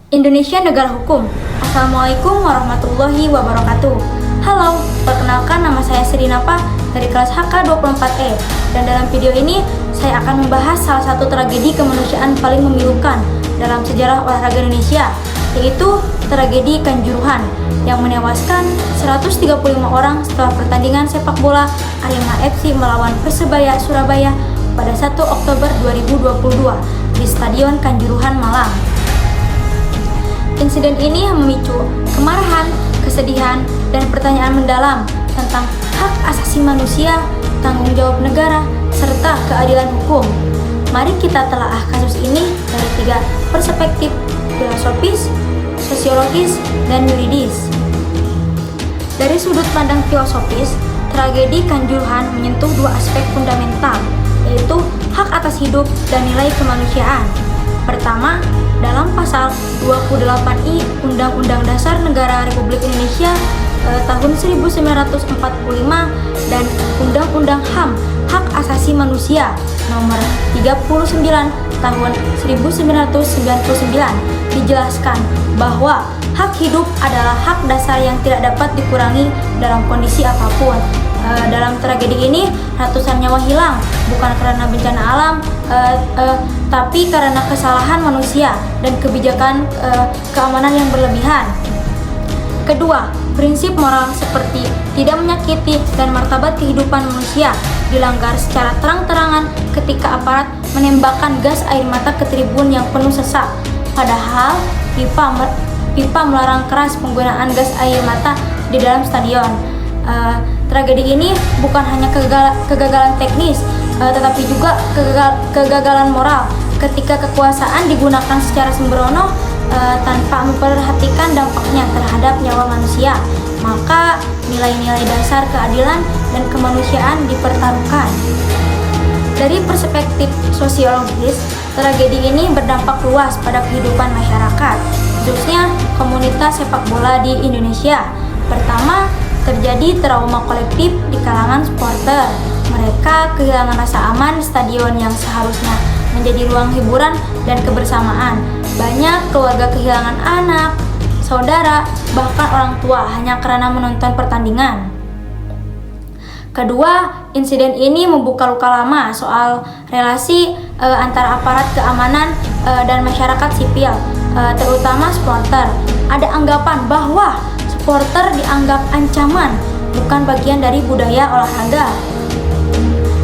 Indonesia negara hukum. Assalamualaikum warahmatullahi wabarakatuh. Halo, perkenalkan nama saya Sirinapa dari kelas HK24E. Dan dalam video ini saya akan membahas salah satu tragedi kemanusiaan paling memilukan dalam sejarah olahraga Indonesia, yaitu tragedi Kanjuruhan yang menewaskan 135 orang setelah pertandingan sepak bola Arema FC melawan Persebaya Surabaya pada 1 Oktober 2022 di Stadion Kanjuruhan, Malang. Insiden ini memicu kemarahan, kesedihan, dan pertanyaan mendalam tentang hak asasi manusia, tanggung jawab negara, serta keadilan hukum. Mari kita telaah kasus ini dari 3 perspektif: filosofis, sosiologis, dan yuridis. Dari sudut pandang filosofis, tragedi Kanjuruhan menyentuh 2 aspek fundamental, yaitu hak atas hidup dan nilai kemanusiaan. Pertama, dalam pasal 28I Undang-Undang Dasar Negara Republik Indonesia tahun 1945 dan Undang-Undang HAM Hak Asasi Manusia nomor 39 tahun 1999 dijelaskan bahwa hak hidup adalah hak dasar yang tidak dapat dikurangi dalam kondisi apapun. Dalam tragedi ini ratusan nyawa hilang bukan karena bencana alam, tapi karena kesalahan manusia dan kebijakan keamanan yang berlebihan. Kedua, prinsip moral seperti tidak menyakiti dan martabat kehidupan manusia dilanggar secara terang-terangan ketika aparat menembakkan gas air mata ke tribun yang penuh sesak. Padahal FIFA melarang keras penggunaan gas air mata di dalam stadion. Tragedi ini bukan hanya kegagalan teknis, tetapi juga kegagalan moral ketika kekuasaan digunakan secara sembrono tanpa memperhatikan dampaknya terhadap nyawa manusia. Maka nilai-nilai dasar keadilan dan kemanusiaan dipertaruhkan. Dari perspektif sosiologis, tragedi ini berdampak luas pada kehidupan masyarakat, khususnya komunitas sepak bola di Indonesia. Pertama, terjadi trauma kolektif di kalangan supporter. Mereka kehilangan rasa aman stadion yang seharusnya menjadi ruang hiburan dan kebersamaan. Banyak keluarga kehilangan anak, saudara, bahkan orang tua hanya karena menonton pertandingan. Kedua, insiden ini membuka luka lama soal relasi antara aparat keamanan dan masyarakat sipil, terutama supporter. Ada anggapan bahwa supporter dianggap ancaman, bukan bagian dari budaya olahraga.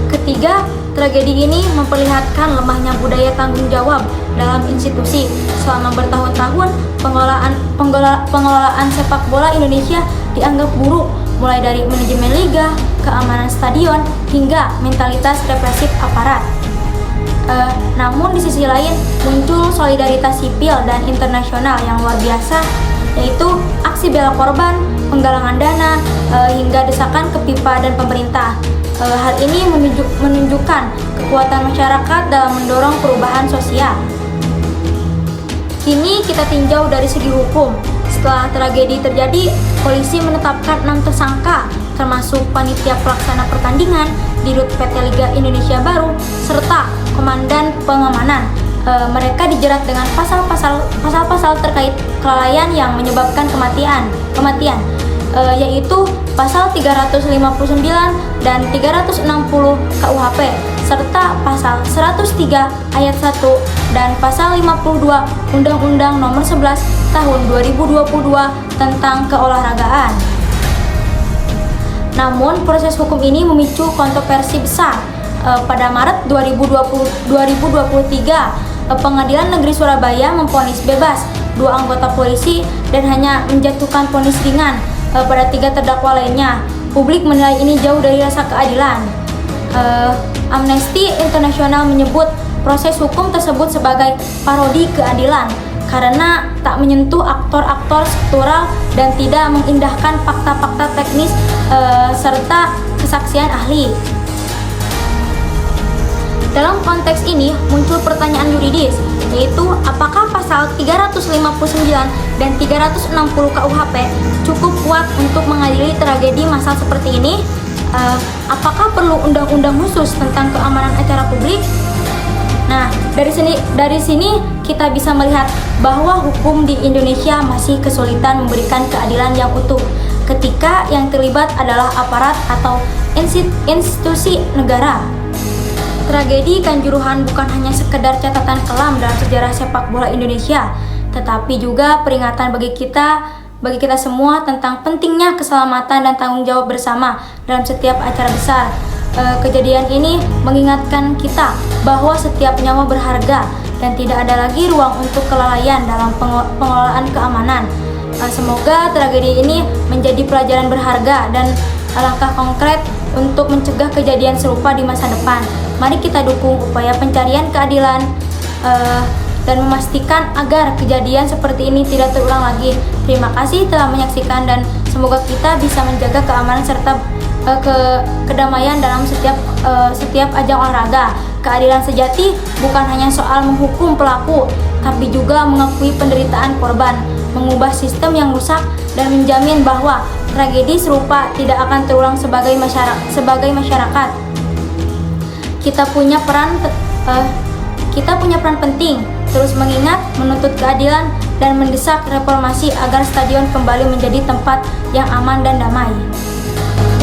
Ketiga, tragedi ini memperlihatkan lemahnya budaya tanggung jawab dalam institusi. Selama bertahun-tahun, pengelolaan sepak bola Indonesia dianggap buruk, mulai dari manajemen liga, keamanan stadion, hingga mentalitas represif aparat. Namun di sisi lain muncul solidaritas sipil dan internasional yang luar biasa, yaitu aksi bela korban, penggalangan dana, hingga desakan ke FIFA dan pemerintah. Hal ini menunjukkan kekuatan masyarakat dalam mendorong perubahan sosial. Kini kita tinjau dari segi hukum. Setelah tragedi terjadi, polisi menetapkan 6 tersangka, termasuk panitia pelaksana pertandingan, dirut PT Liga Indonesia Baru, serta komandan pengamanan. Mereka dijerat dengan pasal-pasal terkait kelalaian yang menyebabkan kematian, yaitu pasal 359 dan 360 KUHP serta pasal 103 ayat 1 dan pasal 52 Undang-Undang Nomor 11 Tahun 2022 tentang keolahragaan. Namun proses hukum ini memicu kontroversi besar. Pada Maret 2023, Pengadilan Negeri Surabaya memvonis bebas 2 anggota polisi dan hanya menjatuhkan vonis ringan pada 3 terdakwa lainnya. Publik menilai ini jauh dari rasa keadilan. Amnesty International menyebut proses hukum tersebut sebagai parodi keadilan karena tak menyentuh aktor-aktor struktural dan tidak mengindahkan fakta-fakta teknis serta kesaksian ahli. Dalam konteks ini muncul pertanyaan yuridis, yaitu apakah pasal 359 dan 360 KUHP cukup kuat untuk mengadili tragedi massal seperti ini? Apakah perlu undang-undang khusus tentang keamanan acara publik? Nah, dari sini kita bisa melihat bahwa hukum di Indonesia masih kesulitan memberikan keadilan yang utuh ketika yang terlibat adalah aparat atau institusi negara. Tragedi Kanjuruhan bukan hanya sekedar catatan kelam dalam sejarah sepak bola Indonesia, tetapi juga peringatan bagi kita semua tentang pentingnya keselamatan dan tanggung jawab bersama dalam setiap acara besar. Kejadian ini mengingatkan kita bahwa setiap nyawa berharga dan tidak ada lagi ruang untuk kelalaian dalam pengelolaan keamanan. Semoga tragedi ini menjadi pelajaran berharga dan langkah konkret untuk mencegah kejadian serupa di masa depan. Mari kita dukung upaya pencarian keadilan dan memastikan agar kejadian seperti ini tidak terulang lagi. Terima kasih telah menyaksikan dan semoga kita bisa menjaga keamanan serta kedamaian dalam setiap ajang olahraga. Keadilan sejati bukan hanya soal menghukum pelaku, tapi juga mengakui penderitaan korban, mengubah sistem yang rusak, dan menjamin bahwa tragedi serupa tidak akan terulang sebagai masyarakat. Kita punya peran penting, terus mengingat, menuntut keadilan, dan mendesak reformasi agar stadion kembali menjadi tempat yang aman dan damai.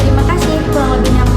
Terima kasih, kurang lebihnya.